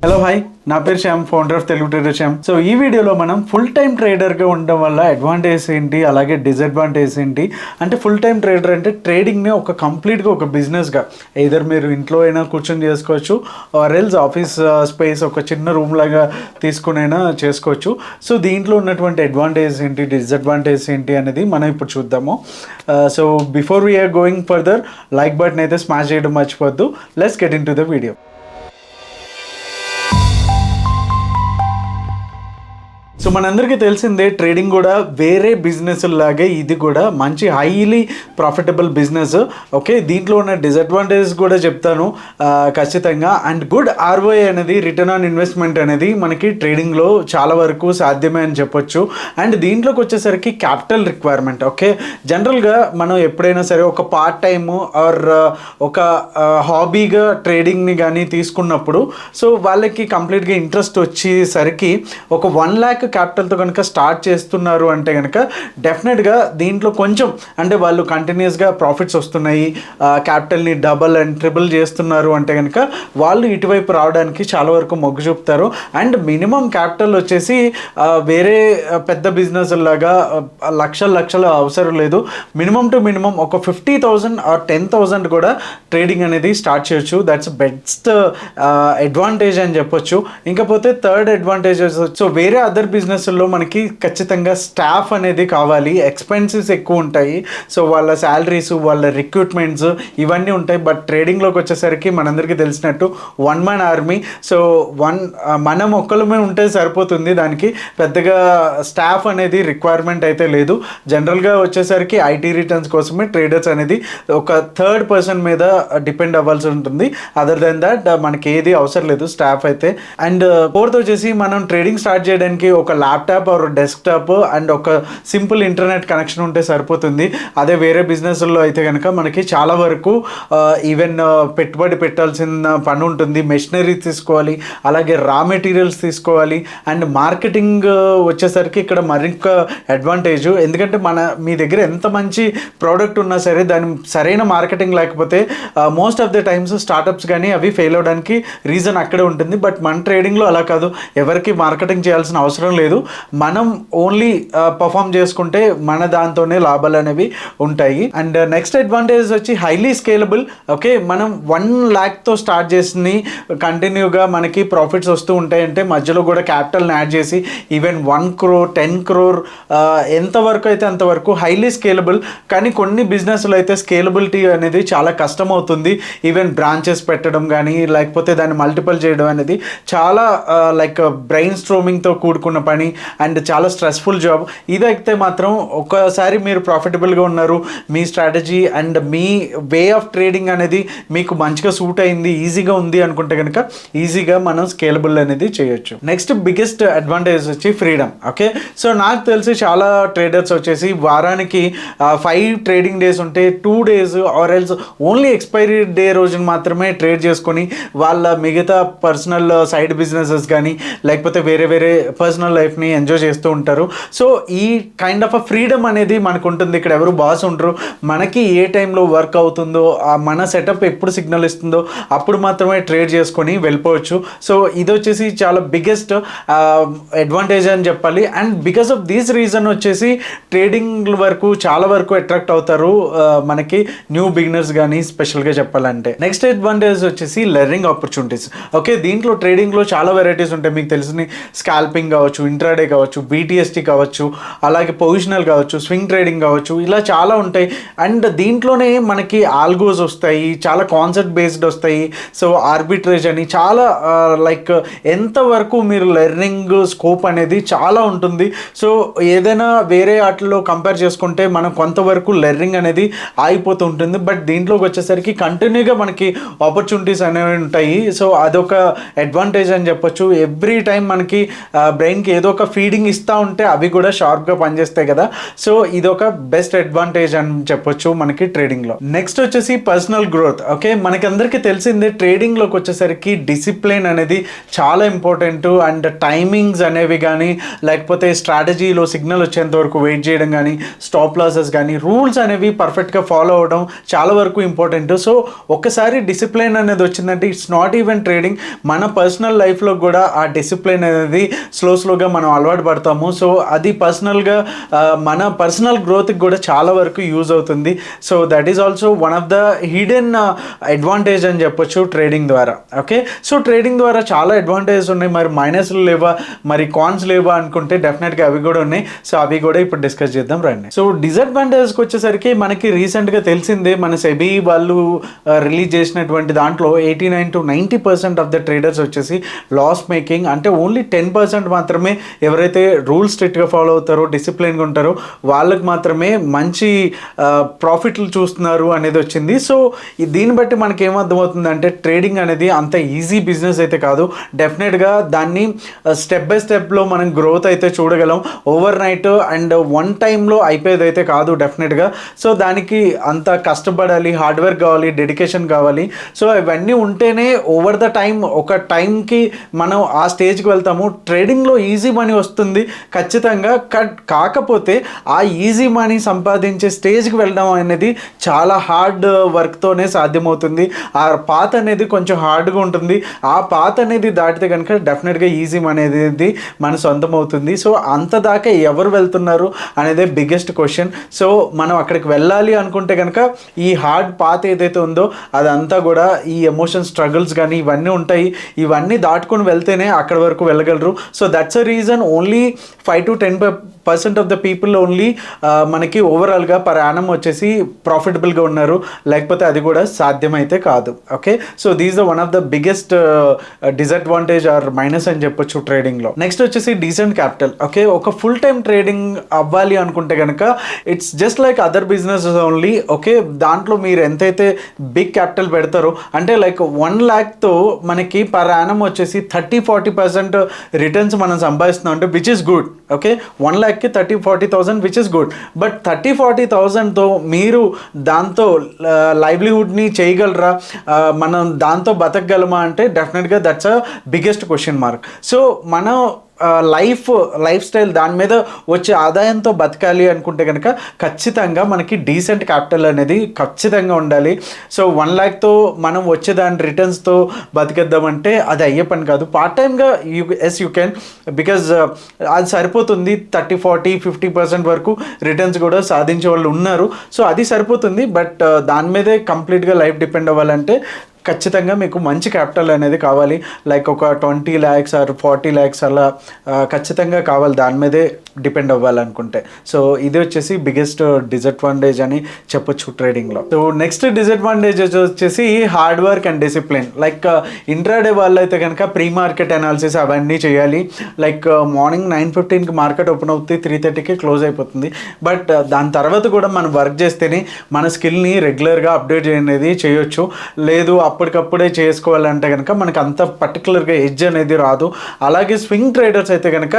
Hello hi, నా పేరు Shyam, founder of Telugu trader Shyam. So ఈ వీడియోలో మనం ఫుల్ టైం ట్రేడర్గా ఉండడం వల్ల అడ్వాంటేజ్ ఏంటి, అలాగే డిసడ్వాంటేజ్ ఏంటి. అంటే ఫుల్ టైం ట్రేడర్ అంటే ట్రేడింగ్ని ఒక కంప్లీట్గా ఒక బిజినెస్గా ఎయిదర్ మీరు ఇంట్లో అయినా కూర్చొని చేసుకోవచ్చు, ఆర్ ఎల్స్ ఆఫీస్ స్పేస్ ఒక చిన్న రూమ్ లాగా తీసుకునైనా చేసుకోవచ్చు. సో దీంట్లో ఉన్నటువంటి అడ్వాంటేజ్ ఏంటి, డిసడ్వాంటేజ్ ఏంటి అనేది మనం ఇప్పుడు చూద్దాము. So before we're going further, like button అయితే స్మాష్ చేయడం మర్చిపోద్దు. Let's get into the video. So మనందరికీ తెలిసిందే, ట్రేడింగ్ కూడా వేరే బిజినెస్ లాగే ఇది కూడా మంచి హైలీ ప్రాఫిటబుల్ బిజినెస్. ఓకే, దీంట్లో ఉన్న డిసడ్వాంటేజెస్ కూడా చెప్తాను ఖచ్చితంగా. అండ్ గుడ్ ఆర్ఓఐ అనేది, రిటర్న్ ఆన్ ఇన్వెస్ట్మెంట్ అనేది మనకి ట్రేడింగ్లో చాలా వరకు సాధ్యమే అని చెప్పొచ్చు. అండ్ దీంట్లోకి వచ్చేసరికి క్యాపిటల్ రిక్వైర్మెంట్. ఓకే, జనరల్గా మనం ఎప్పుడైనా సరే ఒక పార్ట్ టైము ఆర్ ఒక హాబీగా ట్రేడింగ్ని కానీ తీసుకున్నప్పుడు, సో వాళ్ళకి కంప్లీట్గా ఇంట్రెస్ట్ వచ్చేసరికి ఒక 1 lakh క్యాపిటల్తో కనుక స్టార్ట్ చేస్తున్నారు అంటే కనుక డెఫినెట్గా దీంట్లో కొంచెం అంటే వాళ్ళు కంటిన్యూస్గా ప్రాఫిట్స్ వస్తున్నాయి, క్యాపిటల్ని డబల్ అండ్ ట్రిపుల్ చేస్తున్నారు అంటే కనుక వాళ్ళు ఇటువైపు రావడానికి చాలా వరకు మొగ్గు చూపుతారు. అండ్ మినిమం క్యాపిటల్ వచ్చేసి వేరే పెద్ద బిజినెస్ లాగా లక్షలు అవసరం లేదు. మినిమం టు మినిమం ఒక 50,000 ఆర్ 10,000 కూడా ట్రేడింగ్ అనేది స్టార్ట్ చేయొచ్చు. దట్స్ బెస్ట్ అడ్వాంటేజ్ అని చెప్పొచ్చు. ఇంకపోతే థర్డ్ అడ్వాంటేజెస్, సో వేరే అదర్ బిజినెస్లో మనకి ఖచ్చితంగా స్టాఫ్ అనేది కావాలి, ఎక్స్పెన్సెస్ ఎక్కువ ఉంటాయి. సో వాళ్ళ శాలరీస్, వాళ్ళ రిక్రూట్మెంట్స్ ఇవన్నీ ఉంటాయి. బట్ ట్రేడింగ్లోకి వచ్చేసరికి మనందరికీ తెలిసినట్టు 1 man ఆర్మీ. సో మనం ఒక్కళ్ళమే ఉంటే సరిపోతుంది, దానికి పెద్దగా స్టాఫ్ అనేది రిక్వైర్మెంట్ అయితే లేదు. జనరల్గా వచ్చేసరికి ఐటీ రిటర్న్స్ కోసమే ట్రేడర్స్ అనేది ఒక థర్డ్ పర్సన్ మీద డిపెండ్ అవ్వాల్సి ఉంటుంది. అదర్ దెన్ దట్ మనకి ఏది అవసరం లేదు స్టాఫ్ అయితే. అండ్ ఫోర్త్ వచ్చేసి మనం ట్రేడింగ్ స్టార్ట్ చేయడానికి ఒక ల్యాప్టాప్ ఆర్ డెస్క్టాప్ అండ్ ఒక సింపుల్ ఇంటర్నెట్ కనెక్షన్ ఉంటే సరిపోతుంది. అదే వేరే బిజినెస్లో అయితే కనుక మనకి చాలా వరకు ఈవెన్ పెట్టుబడి పెట్టాల్సిన పని ఉంటుంది. మెషినరీ తీసుకోవాలి, అలాగే రా మెటీరియల్స్ తీసుకోవాలి. అండ్ మార్కెటింగ్ వచ్చేసరికి ఇక్కడ మరింక అడ్వాంటేజ్. ఎందుకంటే మీ దగ్గర ఎంత మంచి ప్రోడక్ట్ ఉన్నా సరే దాని సరైన మార్కెటింగ్ లేకపోతే most of the times startups కానీ అవి ఫెయిల్ అవడానికి రీజన్ అక్కడే ఉంటుంది. బట్ మన ట్రేడింగ్లో అలా కాదు, ఎవరికి మార్కెటింగ్ చేయాల్సిన అవసరం లేదు. మనం ఓన్లీ పర్ఫామ్ చేసుకుంటే మన దాంతోనే లాభాలు అనేవి ఉంటాయి. అండ్ నెక్స్ట్ అడ్వాంటేజ్ వచ్చి హైలీ స్కేలబుల్. ఓకే, మనం 1 lakh స్టార్ట్ చేసి కంటిన్యూగా మనకి ప్రాఫిట్స్ వస్తూ ఉంటాయంటే మధ్యలో కూడా క్యాపిటల్ని యాడ్ చేసి ఈవెన్ 1 crore 10 crore ఎంతవరకు అయితే అంతవరకు హైలీ స్కేలబుల్. కానీ కొన్ని బిజినెస్లో అయితే స్కేలబిలిటీ అనేది చాలా కష్టం అవుతుంది. ఈవెన్ బ్రాంచెస్ పెట్టడం కానీ లేకపోతే దాన్ని మల్టిపుల్ చేయడం అనేది చాలా లైక్ బ్రెయిన్ స్ట్రోమింగ్తో కూడుకున్న పని అండ్ చాలా స్ట్రెస్ఫుల్ జాబ్. ఇదైతే మాత్రం ఒకసారి మీరు ప్రాఫిటబుల్గా ఉన్నారు, మీ స్ట్రాటజీ అండ్ మీ వే ఆఫ్ ట్రేడింగ్ అనేది మీకు మంచిగా సూట్ అయింది, ఈజీగా ఉంది అనుకుంటే కనుక ఈజీగా మనం స్కేలబుల్ అనేది చేయొచ్చు. నెక్స్ట్ బిగ్గెస్ట్ అడ్వాంటేజ్ వచ్చి ఫ్రీడమ్. ఓకే, సో నాకు తెలిసి చాలా ట్రేడర్స్ వచ్చేసి వారానికి 5 ట్రేడింగ్ డేస్ ఉంటే 2 days or else only expiry day రోజున మాత్రమే ట్రేడ్ చేసుకొని వాళ్ళ మిగతా పర్సనల్ సైడ్ బిజినెసెస్ కానీ లేకపోతే వేరే పర్సనల్ లైఫ్ని ఎంజాయ్ చేస్తూ ఉంటారు. సో ఈ కైండ్ ఆఫ్ అ ఫ్రీడమ్ అనేది మనకు ఉంటుంది. ఇక్కడ ఎవరు బాస్ ఉండరు, మనకి ఏ టైంలో వర్క్ అవుతుందో మన సెటప్ ఎప్పుడు సిగ్నల్ ఇస్తుందో అప్పుడు మాత్రమే ట్రేడ్ చేసుకొని వెళ్ళిపోవచ్చు. సో ఇది వచ్చేసి చాలా బిగ్గెస్ట్ అడ్వాంటేజ్ అని చెప్పాలి. And because of this reason వచ్చేసి ట్రేడింగ్ వరకు చాలా వరకు అట్రాక్ట్ అవుతారు మనకి న్యూ బిగినర్స్ కానీ స్పెషల్గా చెప్పాలంటే. నెక్స్ట్ అడ్వాంటేజ్ వచ్చేసి లెర్నింగ్ ఆపర్చునిటీస్. ఓకే, దీంట్లో ట్రేడింగ్లో చాలా వెరైటీస్ ఉంటాయి. మీకు తెలిసిన స్కాల్పింగ్ కావచ్చు, ఇంట్రాడే కావచ్చు, బీటీఎస్టీ కావచ్చు, అలాగే పొజిషనల్ కావచ్చు, స్వింగ్ ట్రేడింగ్ కావచ్చు, ఇలా చాలా ఉంటాయి. అండ్ దీంట్లోనే మనకి ఆల్గోస్ వస్తాయి, చాలా కాన్సెప్ట్ బేస్డ్ వస్తాయి. సో ఆర్బిట్రేజ్ అని చాలా లైక్ ఎంతవరకు మీరు లెర్నింగ్ స్కోప్ అనేది చాలా ఉంటుంది. సో ఏదైనా వేరే వాటిలో కంపేర్ చేసుకుంటే మనం కొంతవరకు లెర్నింగ్ అనేది ఆగిపోతూ ఉంటుంది. బట్ దీంట్లోకి వచ్చేసరికి కంటిన్యూగా మనకి ఆపర్చునిటీస్ అనేవి ఉంటాయి. సో అదొక అడ్వాంటేజ్ అని చెప్పొచ్చు. ఎవ్రీ టైం మనకి బ్రెయిన్కి ఏదో ఒక ఫీడింగ్ ఇస్తూ ఉంటే అవి కూడా షార్ప్గా పనిచేస్తాయి కదా. సో ఇది ఒక బెస్ట్ అడ్వాంటేజ్ అని చెప్పొచ్చు మనకి ట్రేడింగ్లో. నెక్స్ట్ వచ్చేసి పర్సనల్ గ్రోత్. ఓకే, మనకి అందరికీ తెలిసిందే ట్రేడింగ్లోకి వచ్చేసరికి డిసిప్లిన్ అనేది చాలా ఇంపార్టెంట్. అండ్ టైమింగ్స్ అనేవి కానీ, లేకపోతే స్ట్రాటజీలో సిగ్నల్ వచ్చేంత వరకు వెయిట్ చేయడం కానీ, స్టాప్ లాసెస్ కానీ, రూల్స్ అనేవి పర్ఫెక్ట్గా ఫాలో అవడం చాలా వరకు ఇంపార్టెంట్. సో ఒక్కసారి డిసిప్లిన్ అనేది వచ్చిందంటే ఇట్స్ నాట్ ఈవెన్ ట్రేడింగ్, మన పర్సనల్ లైఫ్లో కూడా ఆ డిసిప్లిన్ అనేది స్లోగా మనం అలవాటు పడతాము. సో అది పర్సనల్గా మన పర్సనల్ గ్రోత్కి కూడా చాలా వరకు యూజ్ అవుతుంది. So that is also one of the hidden advantage అని చెప్పొచ్చు ట్రేడింగ్ ద్వారా. ఓకే, సో ట్రేడింగ్ ద్వారా చాలా అడ్వాంటేజెస్ ఉన్నాయి. మరి మైనస్లు లేవా, మరి కాన్స్ లేవా అనుకుంటే డెఫినెట్గా అవి కూడా ఉన్నాయి. సో అవి కూడా ఇప్పుడు డిస్కస్ చేద్దాం రండి. సో డిసడ్వాంటేజెస్కి వచ్చేసరికి మనకి రీసెంట్గా తెలిసిందే, మన సెబీ వాళ్ళు రిలీజ్ చేసినటువంటి దాంట్లో 89 to 90% ఆఫ్ ద ట్రేడర్స్ వచ్చేసి లాస్ మేకింగ్. అంటే ఓన్లీ 10% మాత్రమే ఎవరైతే రూల్స్ స్ట్రిక్ట్గా ఫాలో అవుతారో, డిసిప్లిన్గా ఉంటారో వాళ్ళకి మాత్రమే మంచి ప్రాఫిట్లు చూస్తున్నారు అనేది వచ్చింది. సో దీన్ని బట్టి మనకి ఏమర్థమవుతుందంటే ట్రేడింగ్ అనేది అంత ఈజీ బిజినెస్ అయితే కాదు. డెఫినెట్గా దాన్ని స్టెప్ బై స్టెప్లో మనం గ్రోత్ అయితే చూడగలం. ఓవర్ నైట్ అండ్ వన్ టైంలో అయిపోయేది అయితే కాదు డెఫినెట్గా. సో దానికి అంత కష్టపడాలి, హార్డ్ వర్క్ కావాలి, డెడికేషన్ కావాలి. సో ఇవన్నీ ఉంటేనే ఓవర్ ద టైం ఒక టైంకి మనం ఆ స్టేజ్కి వెళ్తాము. ట్రేడింగ్లో ఈజీ మనీ వస్తుంది ఖచ్చితంగా, కాకపోతే ఆ ఈజీ మనీ సంపాదించే స్టేజ్కి వెళ్ళడం అనేది చాలా హార్డ్ వర్క్తోనే సాధ్యమవుతుంది. ఆ పాత్ అనేది కొంచెం హార్డ్గా ఉంటుంది. ఆ పాత్ అనేది దాటితే కనుక డెఫినెట్గా ఈజీ మనీ అనేది మన సొంతం అవుతుంది. సో అంత దాకా ఎవరు వెళ్తున్నారు అనేదే బిగ్గెస్ట్ క్వశ్చన్. సో మనం అక్కడికి వెళ్ళాలి అనుకుంటే కనుక ఈ హార్డ్ పాత్ ఏదైతే ఉందో అదంతా కూడా ఈ ఎమోషన్ స్ట్రగుల్స్ కానీ ఇవన్నీ ఉంటాయి. ఇవన్నీ దాటుకొని వెళ్తేనే అక్కడి వరకు వెళ్ళగలరు. So that's a reason only 5 to 10% of the people only మనకి ఓవరాల్గా పర్ యానం వచ్చేసి ప్రాఫిటబుల్గా ఉన్నారు, లేకపోతే అది కూడా సాధ్యమైతే కాదు. Okay, so these the one of the biggest disadvantage or minus అని చెప్పొచ్చు ట్రేడింగ్లో. నెక్స్ట్ వచ్చేసి డీసెంట్ క్యాపిటల్. ఓకే, ఒక ఫుల్ టైం ట్రేడింగ్ అవ్వాలి అనుకుంటే కనుక it's just like other businesses only. Okay, దాంట్లో మీరు ఎంతైతే బిగ్ క్యాపిటల్ పెడతారో, అంటే లైక్ 1 lakhతో మనకి పర్ యానం వచ్చేసి 30-40% రిటర్న్స్ మనం సంపాదిస్తున్నాం అంటే విచ్ ఇస్ గుడ్. ఓకే, 1 lakhకి 30-40,000 విచ్ ఇస్ గుడ్. బట్ 30-40,000తో మీరు దాంతో లైవ్లీహుడ్ని చేయగలరా, మనం దాంతో బతకగలమా అంటే డెఫినెట్గా that's a biggest question mark. So మనం లైఫ్ స్టైల్ దాని మీద వచ్చే ఆదాయంతో బతకాలి అనుకుంటే కనుక ఖచ్చితంగా మనకి డీసెంట్ క్యాపిటల్ అనేది ఖచ్చితంగా ఉండాలి. సో 1 lakhతో మనం వచ్చే దాని రిటర్న్స్తో బతికేద్దామంటే అది అయ్యే పని కాదు. పార్ట్ టైమ్గా యూ కెన్, బికాజ్ అది సరిపోతుంది. 30-40-50% వరకు రిటర్న్స్ కూడా సాధించే వాళ్ళు ఉన్నారు. సో అది సరిపోతుంది. బట్ దాని మీదే కంప్లీట్గా లైఫ్ డిపెండ్ అవ్వాలంటే ఖచ్చితంగా మీకు మంచి క్యాపిటల్ అనేది కావాలి. లైక్ ఒక 20 lakhs ఆర్ 40 lakhs అలా ఖచ్చితంగా కావాలి, దాని మీదే డిపెండ్ అవ్వాలనుకుంటే. సో ఇది వచ్చేసి బిగ్గెస్ట్ డిసడ్వాంటేజ్ అని చెప్పొచ్చు ట్రేడింగ్లో. సో నెక్స్ట్ డిసడ్వాంటేజెస్ వచ్చేసి hard work and discipline. Like intraday వాళ్ళు అయితే కనుక ప్రీ మార్కెట్ అనాలిసిస్ అవన్నీ చేయాలి. లైక్ మార్నింగ్ 9:15కి మార్కెట్ ఓపెన్ అవుతుంది, 3:30కి క్లోజ్ అయిపోతుంది. బట్ దాని తర్వాత కూడా మనం వర్క్ చేస్తేనే మన స్కిల్ని రెగ్యులర్గా అప్డేట్ అనేది చేయొచ్చు. లేదు అప్పటికప్పుడే చేసుకోవాలంటే కనుక మనకు అంత పర్టికులర్గా ఎడ్జ్ అనేది రాదు. అలాగే స్వింగ్ ట్రేడర్స్ అయితే కనుక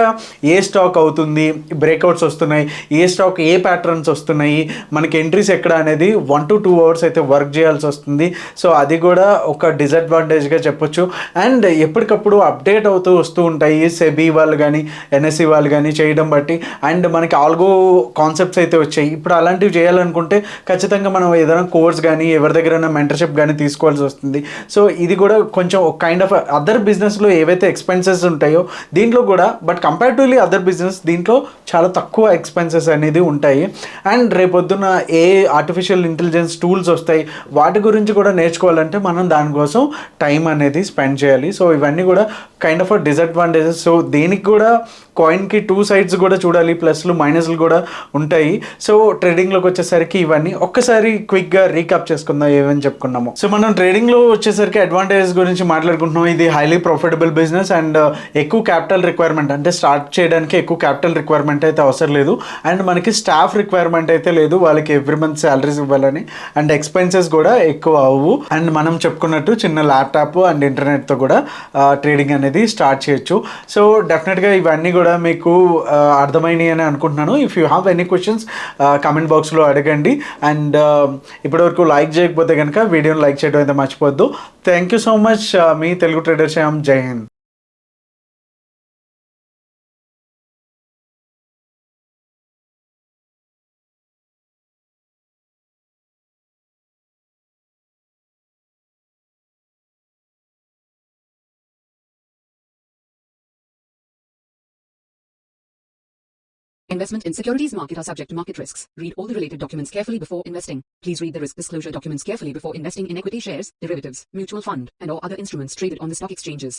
ఏ స్టాక్ అవుతుంది, బ్రేక్అవుట్స్ వస్తున్నాయి, ఏ స్టాక్ ఏ ప్యాటర్న్స్ వస్తున్నాయి, మనకి ఎంట్రీస్ ఎక్కడ అనేది 1 to 2 hours అయితే వర్క్ చేయాల్సి వస్తుంది. సో అది కూడా ఒక డిసడ్వాంటేజ్గా చెప్పొచ్చు. అండ్ ఎప్పటికప్పుడు అప్డేట్ అవుతూ వస్తూ ఉంటాయి సెబీ వాళ్ళు కానీ ఎన్ఎస్సి వాళ్ళు కానీ చేయడం బట్టి. అండ్ మనకి ఆల్గో కాన్సెప్ట్స్ అయితే వచ్చాయి. ఇప్పుడు అలాంటివి చేయాలనుకుంటే ఖచ్చితంగా మనం ఏదైనా కోర్స్ కానీ ఎవరి దగ్గరైనా మెంటర్షిప్ కానీ తీసుకోవాల్సి వస్తుంది. సో ఇది కూడా కొంచెం ఒక కైండ్ ఆఫ్ అదర్ బిజినెస్లో ఏవైతే ఎక్స్పెన్సెస్ ఉంటాయో దీంట్లో కూడా, బట్ కంపారిటివ్లీ అదర్ బిజినెస్ దీంట్లో చాలా తక్కువ ఎక్స్పెన్సెస్ అనేది ఉంటాయి. అండ్ రేపొద్దున ఏ ఆర్టిఫిషియల్ ఇంటెలిజెన్స్ టూల్స్ వస్తాయి, వాటి గురించి కూడా నేర్చుకోవాలంటే మనం దానికోసం టైం అనేది స్పెండ్ చేయాలి. సో ఇవన్నీ కూడా కైండ్ ఆఫ్ డిసడ్వాంటేజెస్. సో దీనికి కూడా కాయిన్కి 2 sides కూడా చూడాలి, ప్లస్లు మైనస్లు కూడా ఉంటాయి. సో ట్రేడింగ్లోకి వచ్చేసరికి ఇవన్నీ ఒక్కసారి క్విక్గా రీకాప్ చేసుకుందాం ఏమని చెప్పుకున్నాము. సో మనం ట్రేడింగ్లో దీంట్లో వచ్చేసరికి అడ్వాంటేజెస్ గురించి మాట్లాడుకుంటున్నాం. ఇది హైలీ ప్రాఫిటబుల్ బిజినెస్ అండ్ ఎక్కువ క్యాపిటల్ రిక్వైర్మెంట్, అంటే స్టార్ట్ చేయడానికి ఎక్కువ క్యాపిటల్ రిక్వైర్మెంట్ అయితే అవసరం లేదు. అండ్ మనకి స్టాఫ్ రిక్వైర్మెంట్ అయితే లేదు, వాళ్ళకి ఎవ్రీ మంత్ శాలరీస్ ఇవ్వాలని. అండ్ ఎక్స్పెన్సెస్ కూడా ఎక్కువ అవ్వు. అండ్ మనం చెప్పుకున్నట్టు చిన్న ల్యాప్టాప్ అండ్ ఇంటర్నెట్తో కూడా ట్రేడింగ్ అనేది స్టార్ట్ చేయొచ్చు. సో డెఫినెట్గా ఇవన్నీ కూడా మీకు అర్థమైనాయి అని అనుకుంటున్నాను. If you have any questions comment బాక్స్లో అడగండి. అండ్ ఇప్పటివరకు లైక్ చేయకపోతే కనుక వీడియోని లైక్ చేయడం అయితే మర్చిపోద్దు. Thank you so much. మీ Telugu trader Shyam. Jai Hind. Investment in securities market are subject to market risks. Read all the related documents carefully before investing. Please read the risk disclosure documents carefully before investing in equity shares, derivatives, mutual fund, and or other instruments traded on the stock exchanges.